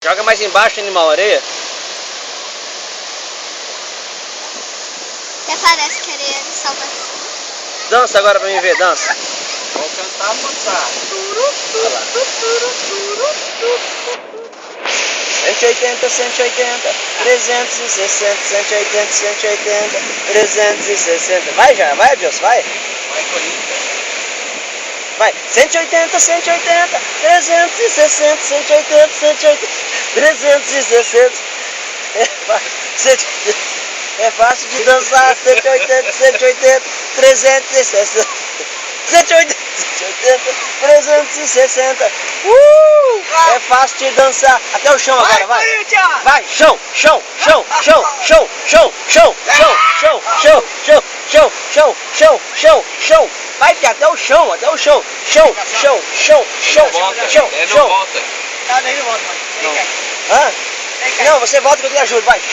Joga mais embaixo, animal, areia. Até parece que areia de salvação. Dança agora pra mim ver, dança. Vou cantar a montar. 180, 180, 360, 180, 180, 360. Vai já, vai, Deus, vai. Vai, Corinthians. Vai, 180, 180, 360, 180, 180, 360. É fácil de dançar, 180, 180, 360. 180, 180, 360. É fácil de dançar. Até o chão agora, vai. Vai, chão, chão, chão, chão, chão, chão, chão, chão, chão, chão, chão, chão, chão, chão, chão, chão. Vai, Pia, até o chão, até o chão. Chão, chão, chão, chão, chão, Ele não chão. volta. Não, nem volta. Hã? Não, você volta que eu te ajudo, vai.